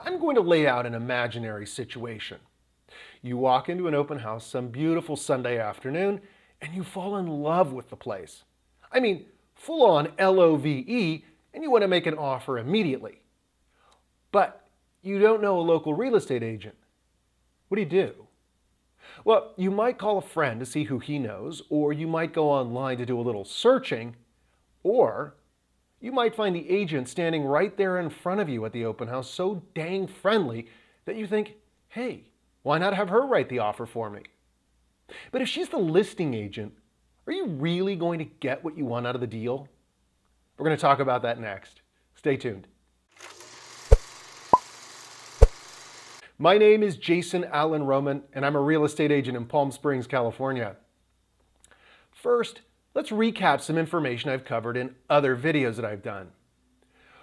I'm going to lay out an imaginary situation. You walk into an open house some beautiful Sunday afternoon and you fall in love with the place. I mean, full on LOVE, and you want to make an offer immediately. But you don't know a local real estate agent. What do? Well, you might call a friend to see who he knows, or you might go online to do a little searching, or you might find the agent standing right there in front of you at the open house so dang friendly that you think, hey, why not have her write the offer for me? But if she's the listing agent, are you really going to get what you want out of the deal? We're going to talk about that next. Stay tuned. My name is allen-rouman, and I'm a real estate agent in Palm Springs, California. First, let's recap some information I've covered in other videos that I've done.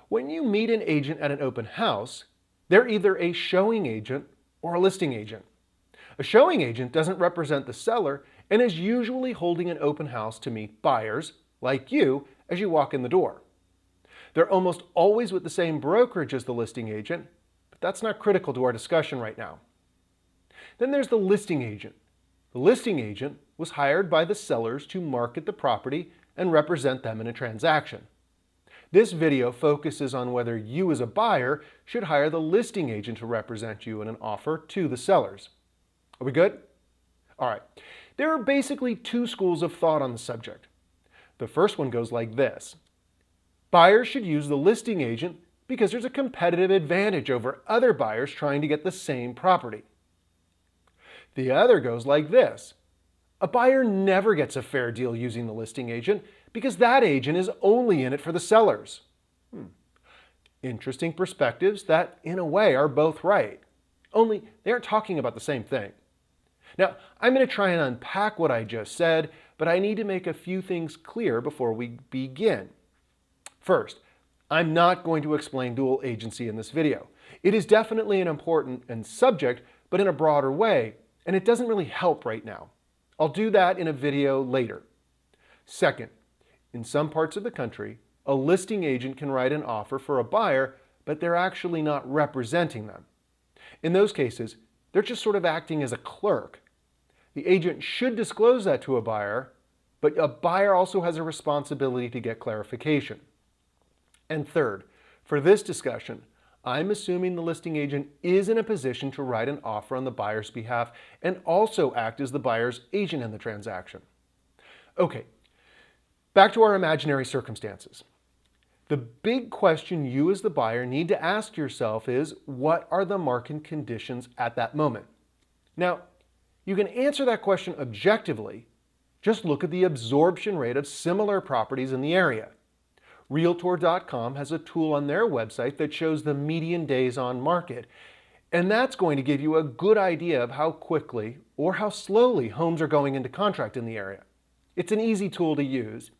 When you meet an agent at an open house, they're either a showing agent or a listing agent. A showing agent doesn't represent the seller and is usually holding an open house to meet buyers, like you, as you walk in the door. They're almost always with the same brokerage as the listing agent, but that's not critical to our discussion right now. Then there's the listing agent. The listing agent was hired by the sellers to market the property and represent them in a transaction. This video focuses on whether you as a buyer should hire the listing agent to represent you in an offer to the sellers. Are we good? All right. There are basically two schools of thought on the subject. The first one goes like this. Buyers should use the listing agent because there's a competitive advantage over other buyers trying to get the same property. The other goes like this. A buyer never gets a fair deal using the listing agent because that agent is only in it for the sellers. Interesting perspectives that, in a way, are both right. Only they aren't talking about the same thing. Now, I'm going to try and unpack what I just said, but I need to make a few things clear before we begin. First, I'm not going to explain dual agency in this video. It is definitely an important subject, but in a broader way, and it doesn't really help right now. I'll do that in a video later. Second, in some parts of the country, a listing agent can write an offer for a buyer, but they're actually not representing them. In those cases, they're just sort of acting as a clerk. The agent should disclose that to a buyer, but a buyer also has a responsibility to get clarification. And third, for this discussion, I'm assuming the listing agent is in a position to write an offer on the buyer's behalf and also act as the buyer's agent in the transaction. Okay, back to our imaginary circumstances. The big question you as the buyer need to ask yourself is, what are the market conditions at that moment? Now, you can answer that question objectively. Just look at the absorption rate of similar properties in the area. Realtor.com has a tool on their website that shows the median days on market, and that's going to give you a good idea of how quickly or how slowly homes are going into contract in the area. It's an easy tool to use.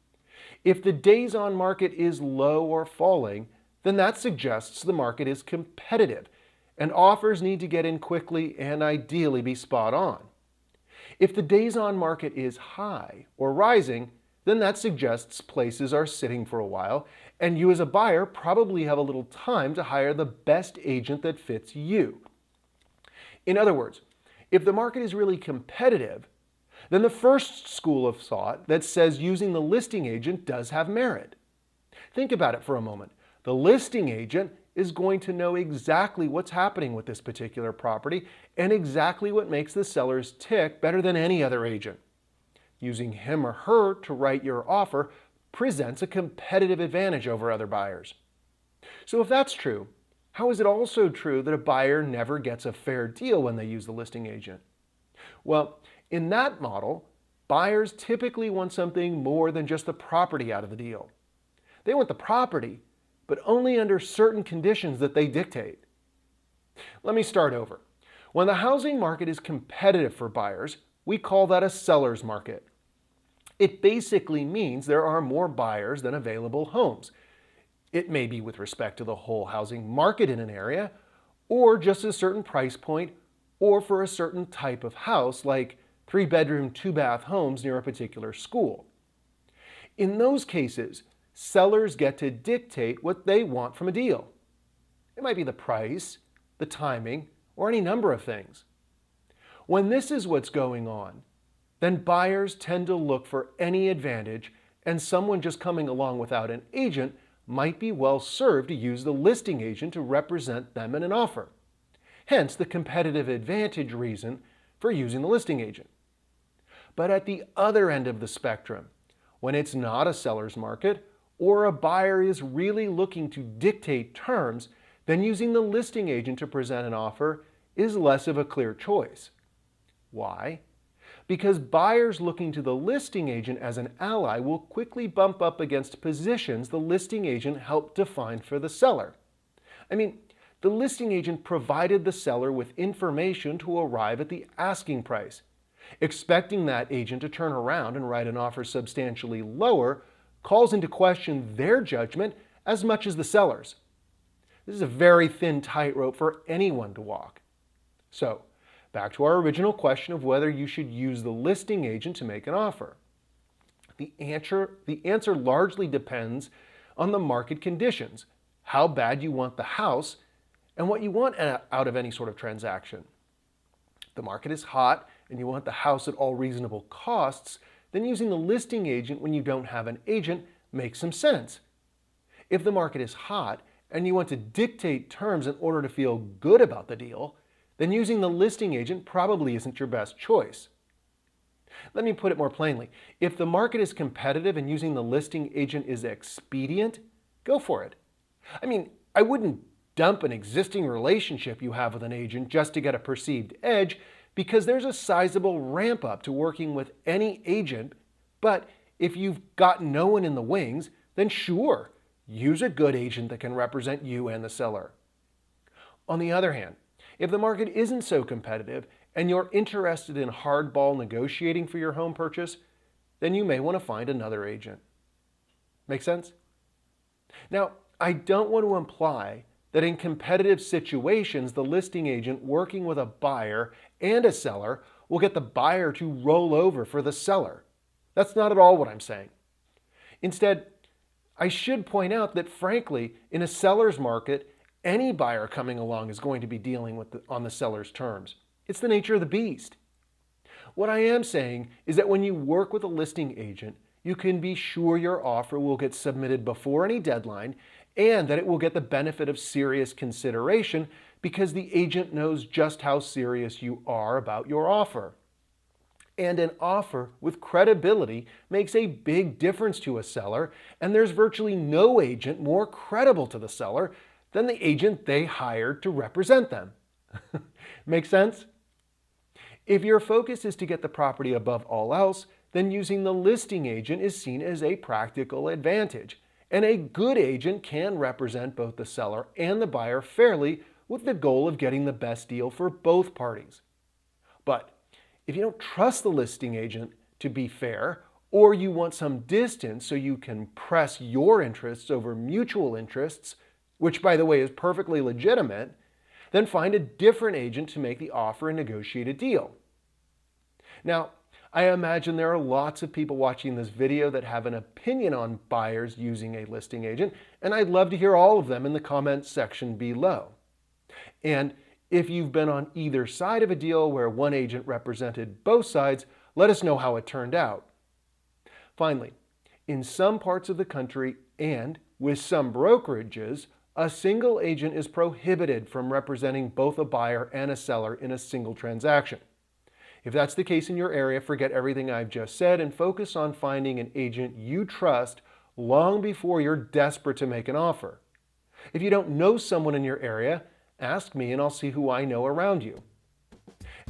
If the days on market is low or falling, then that suggests the market is competitive and offers need to get in quickly and ideally be spot on. If the days on market is high or rising, then that suggests places are sitting for a while, and you as a buyer probably have a little time to hire the best agent that fits you. In other words, if the market is really competitive, then the first school of thought that says using the listing agent does have merit. Think about it for a moment. The listing agent is going to know exactly what's happening with this particular property and exactly what makes the sellers tick better than any other agent. Using him or her to write your offer presents a competitive advantage over other buyers. So if that's true, how is it also true that a buyer never gets a fair deal when they use the listing agent? Well, in that model, buyers typically want something more than just the property out of the deal. They want the property, but only under certain conditions that they dictate. Let me start over. When the housing market is competitive for buyers, we call that a seller's market. It basically means there are more buyers than available homes. It may be with respect to the whole housing market in an area, or just a certain price point, or for a certain type of house, like 3-bedroom, 2-bath homes near a particular school. In those cases, sellers get to dictate what they want from a deal. It might be the price, the timing, or any number of things. When this is what's going on, then buyers tend to look for any advantage, and someone just coming along without an agent might be well served to use the listing agent to represent them in an offer. Hence the competitive advantage reason for using the listing agent. But at the other end of the spectrum, when it's not a seller's market, or a buyer is really looking to dictate terms, then using the listing agent to present an offer is less of a clear choice. Why? Because buyers looking to the listing agent as an ally will quickly bump up against positions the listing agent helped define for the seller. The listing agent provided the seller with information to arrive at the asking price. Expecting that agent to turn around and write an offer substantially lower calls into question their judgment as much as the seller's. This is a very thin tightrope for anyone to walk. So, back to our original question of whether you should use the listing agent to make an offer. The answer largely depends on the market conditions, how bad you want the house, and what you want out of any sort of transaction. If the market is hot and you want the house at all reasonable costs, then using the listing agent when you don't have an agent makes some sense. If the market is hot and you want to dictate terms in order to feel good about the deal, then using the listing agent probably isn't your best choice. Let me put it more plainly. If the market is competitive and using the listing agent is expedient, go for it. I wouldn't dump an existing relationship you have with an agent just to get a perceived edge, because there's a sizable ramp up to working with any agent. But if you've got no one in the wings, then sure, use a good agent that can represent you and the seller. On the other hand, if the market isn't so competitive and you're interested in hardball negotiating for your home purchase, then you may want to find another agent. Make sense? Now, I don't want to imply that in competitive situations, the listing agent working with a buyer and a seller will get the buyer to roll over for the seller. That's not at all what I'm saying. Instead, I should point out that frankly, in a seller's market, any buyer coming along is going to be dealing on the seller's terms. It's the nature of the beast. What I am saying is that when you work with a listing agent, you can be sure your offer will get submitted before any deadline and that it will get the benefit of serious consideration because the agent knows just how serious you are about your offer. And an offer with credibility makes a big difference to a seller, and there's virtually no agent more credible to the seller than the agent they hired to represent them. Make sense? If your focus is to get the property above all else, then using the listing agent is seen as a practical advantage. And a good agent can represent both the seller and the buyer fairly with the goal of getting the best deal for both parties. But if you don't trust the listing agent to be fair, or you want some distance so you can press your interests over mutual interests, which by the way is perfectly legitimate, then find a different agent to make the offer and negotiate a deal. Now, I imagine there are lots of people watching this video that have an opinion on buyers using a listing agent, and I'd love to hear all of them in the comments section below. And if you've been on either side of a deal where one agent represented both sides, let us know how it turned out. Finally, in some parts of the country and with some brokerages, a single agent is prohibited from representing both a buyer and a seller in a single transaction. If that's the case in your area, forget everything I've just said and focus on finding an agent you trust long before you're desperate to make an offer. If you don't know someone in your area, ask me and I'll see who I know around you.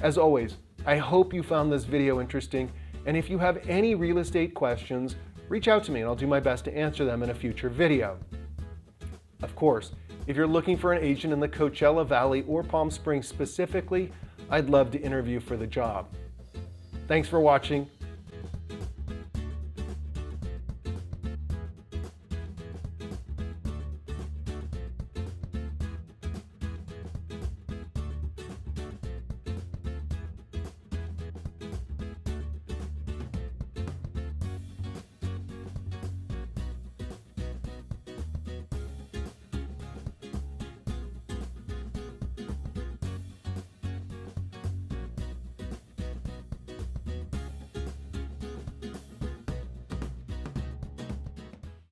As always, I hope you found this video interesting, and if you have any real estate questions, reach out to me and I'll do my best to answer them in a future video. Of course, if you're looking for an agent in the Coachella Valley or Palm Springs specifically, I'd love to interview for the job. Thanks for watching.